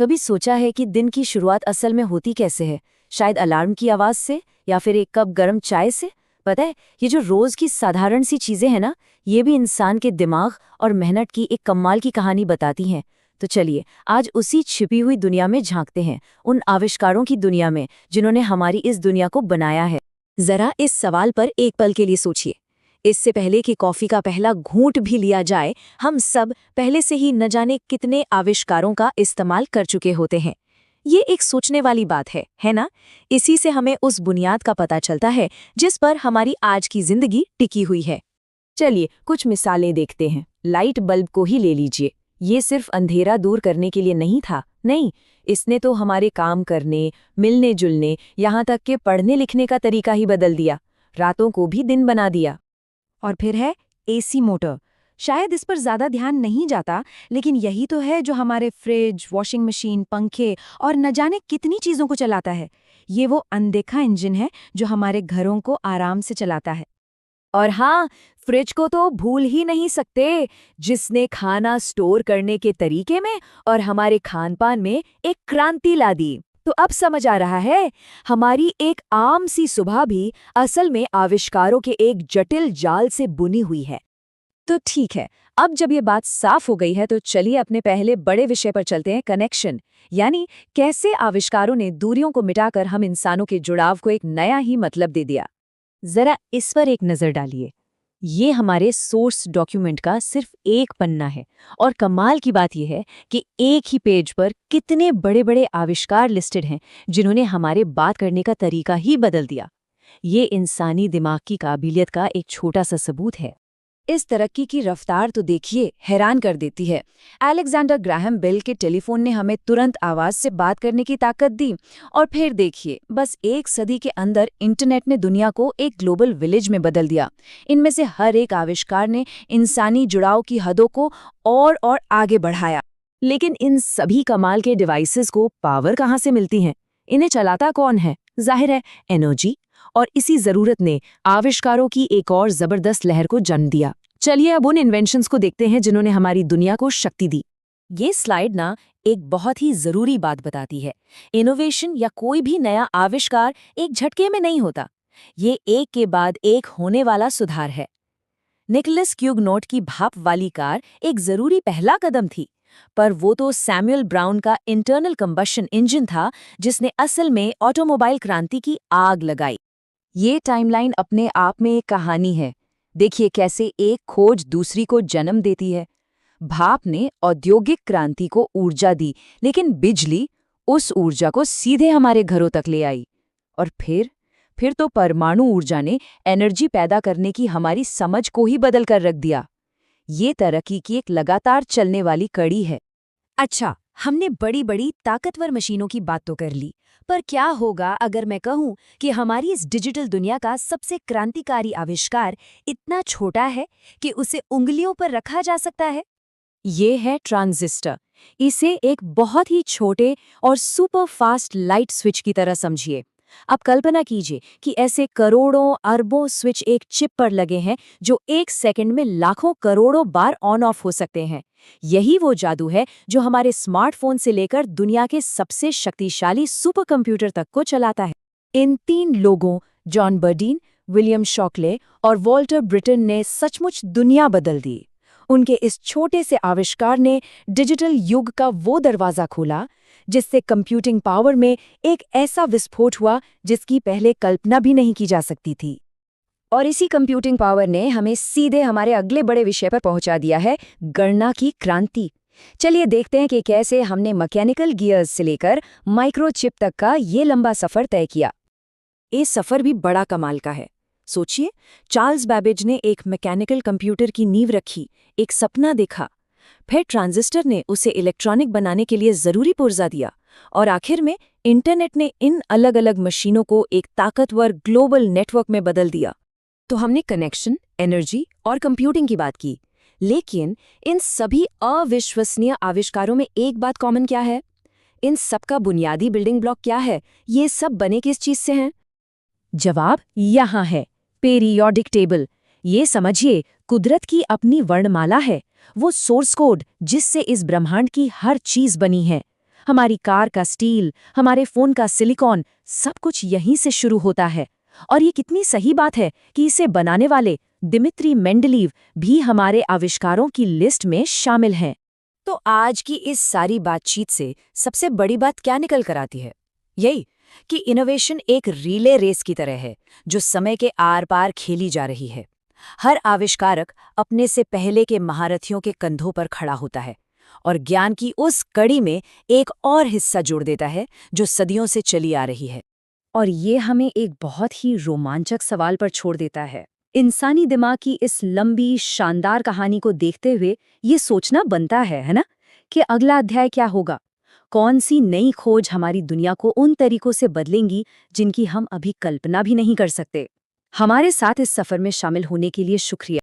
कभी सोचा है कि दिन की शुरुआत असल में होती कैसे है? शायद अलार्म की आवाज़ से या फिर एक कप गर्म चाय से? पता है, ये जो रोज़ की साधारण सी चीज़ें हैं ना, ये भी इंसान के दिमाग और मेहनत की एक कमाल की कहानी बताती हैं। तो चलिए, आज उसी छिपी हुई दुनिया में झांकते हैं, उन आविष्कारों की दुनिया में जिन्होंने हमारी इस दुनिया को बनाया है। जरा इस सवाल पर एक पल के लिए सोचिए। इससे पहले कि कॉफी का पहला घूंट भी लिया जाए, हम सब पहले से ही न जाने कितने आविष्कारों का इस्तेमाल कर चुके होते हैं। ये एक सोचने वाली बात है ना? इसी से हमें उस बुनियाद का पता चलता है जिस पर हमारी आज की जिंदगी टिकी हुई है। चलिए, कुछ मिसालें देखते हैं। लाइट बल्ब को ही ले लीजिए। ये सिर्फ अंधेरा दूर करने के लिए नहीं था, नहीं, इसने तो हमारे काम करने, मिलने जुलने, यहाँ तक कि पढ़ने लिखने का तरीका ही बदल दिया। रातों को भी दिन बना दिया। और फिर है एसी मोटर। शायद इस पर ज्यादा ध्यान नहीं जाता, लेकिन यही तो है जो हमारे फ्रिज, वॉशिंग मशीन, पंखे और न जाने कितनी चीजों को चलाता है। ये वो अनदेखा इंजन है जो हमारे घरों को आराम से चलाता है। और हाँ, फ्रिज को तो भूल ही नहीं सकते, जिसने खाना स्टोर करने के तरीके में और हमारे खानपान में एक क्रांति ला दी। तो अब समझ आ रहा है, हमारी एक आम सी सुबह भी असल में आविष्कारों के एक जटिल जाल से बुनी हुई है। तो ठीक है, अब जब ये बात साफ हो गई है तो चलिए अपने पहले बड़े विषय पर चलते हैं, कनेक्शन। यानी कैसे आविष्कारों ने दूरियों को मिटाकर हम इंसानों के जुड़ाव को एक नया ही मतलब दे दिया। जरा इस पर एक नजर डालिए। ये हमारे सोर्स डॉक्यूमेंट का सिर्फ एक पन्ना है, और कमाल की बात यह है कि एक ही पेज पर कितने बड़े बड़े आविष्कार लिस्टेड हैं जिन्होंने हमारे बात करने का तरीका ही बदल दिया। ये इंसानी दिमाग की काबिलियत का एक छोटा सा सबूत है। इस तरक्की की रफ्तार तो देखिए, हैरान कर देती है। अलेक्जेंडर ग्राहम बेल के टेलीफोन ने हमें तुरंत आवाज से बात करने की ताकत दी, और फिर देखिए, बस एक सदी के अंदर इंटरनेट ने दुनिया को एक ग्लोबल विलेज में बदल दिया। इनमें से हर एक आविष्कार ने इंसानी जुड़ाव की हदों को और आगे बढ़ाया। लेकिन इन सभी कमाल के डिवाइसेस को पावर कहाँ से मिलती है? इन्हें चलाता कौन है? जाहिर है, एनर्जी। और इसी जरूरत ने आविष्कारों की एक और जबरदस्त लहर को जन्म दिया। चलिए अब उन इन्वेंशंस को देखते हैं जिन्होंने हमारी दुनिया को शक्ति दी। ये स्लाइड ना एक बहुत ही जरूरी बात बताती है। इनोवेशन या कोई भी नया आविष्कार एक झटके में नहीं होता। ये एक के बाद एक होने वाला सुधार है। निकोलस क्यूगनॉट की भाप वाली कार एक जरूरी पहला कदम थी, पर वो तो सैमुअल ब्राउन का इंटरनल कंबशन इंजन था जिसने असल में ऑटोमोबाइल क्रांति की आग लगाई। ये टाइमलाइन अपने आप में एक कहानी है। देखिए कैसे एक खोज दूसरी को जन्म देती है। भाप ने औद्योगिक क्रांति को ऊर्जा दी, लेकिन बिजली उस ऊर्जा को सीधे हमारे घरों तक ले आई। और फिर तो परमाणु ऊर्जा ने एनर्जी पैदा करने की हमारी समझ को ही बदल कर रख दिया। ये तरक्की की एक लगातार चलने वाली कड़ी है। अच्छा, हमने बड़ी बड़ी ताकतवर मशीनों की बात तो कर ली, पर क्या होगा अगर मैं कहूं कि हमारी इस डिजिटल दुनिया का सबसे क्रांतिकारी आविष्कार इतना छोटा है कि उसे उंगलियों पर रखा जा सकता है? ये है ट्रांजिस्टर। इसे एक बहुत ही छोटे और सुपर फास्ट लाइट स्विच की तरह समझिए। अब कल्पना कीजिए कि ऐसे करोड़ों अरबों स्विच एक चिप पर लगे हैं जो एक सेकंड में लाखों करोड़ों बार ऑन ऑफ हो सकते हैं। यही वो जादू है जो हमारे स्मार्टफोन से लेकर दुनिया के सबसे शक्तिशाली सुपर कंप्यूटर तक को चलाता है। इन 3 लोगों, जॉन बर्डीन, विलियम शॉकले और वॉल्टर ब्रिटन ने सचमुच दुनिया बदल दी। उनके इस छोटे से आविष्कार ने डिजिटल युग का वो दरवाज़ा खोला जिससे कंप्यूटिंग पावर में एक ऐसा विस्फोट हुआ जिसकी पहले कल्पना भी नहीं की जा सकती थी। और इसी कंप्यूटिंग पावर ने हमें सीधे हमारे अगले बड़े विषय पर पहुंचा दिया है, गणना की क्रांति। चलिए देखते हैं कि कैसे हमने मैकेनिकल गियर्स से लेकर माइक्रोचिप तक का ये लंबा सफ़र तय किया। ये सफ़र भी बड़ा कमाल का है। सोचिए, चार्ल्स बैबेज ने एक मैकेनिकल कंप्यूटर की नींव रखी, एक सपना देखा। फिर ट्रांजिस्टर ने उसे इलेक्ट्रॉनिक बनाने के लिए ज़रूरी पुर्जा दिया, और आखिर में इंटरनेट ने इन अलग अलग मशीनों को एक ताकतवर ग्लोबल नेटवर्क में बदल दिया। तो हमने कनेक्शन, एनर्जी और कंप्यूटिंग की बात की, लेकिन इन सभी अविश्वसनीय आविष्कारों में एक बात कॉमन क्या है? इन सब का बुनियादी बिल्डिंग ब्लॉक क्या है? ये सब बने किस चीज़ से हैं? जवाब यहाँ है, पीरियोडिक टेबल। ये समझिए, कुदरत की अपनी वर्णमाला है, वो सोर्स कोड जिससे इस ब्रह्मांड की हर चीज बनी है। हमारी कार का स्टील, हमारे फोन का सिलिकॉन, सब कुछ यहीं से शुरू होता है। और ये कितनी सही बात है कि इसे बनाने वाले दिमित्री मेंडलीव भी हमारे आविष्कारों की लिस्ट में शामिल हैं। तो आज की इस सारी बातचीत से सबसे बड़ी बात क्या निकल कर आती है? यही कि इनोवेशन एक रिले रेस की तरह है जो समय के आर पार खेली जा रही है। हर आविष्कारक अपने से पहले के महारथियों के कंधों पर खड़ा होता है और ज्ञान की उस कड़ी में एक और हिस्सा जोड़ देता है जो सदियों से चली आ रही है। और ये हमें एक बहुत ही रोमांचक सवाल पर छोड़ देता है। इंसानी दिमाग की इस लंबी शानदार कहानी को देखते हुए ये सोचना बनता है ना, कि अगला अध्याय क्या होगा? कौन सी नई खोज हमारी दुनिया को उन तरीकों से बदलेंगी जिनकी हम अभी कल्पना भी नहीं कर सकते? हमारे साथ इस सफर में शामिल होने के लिए शुक्रिया।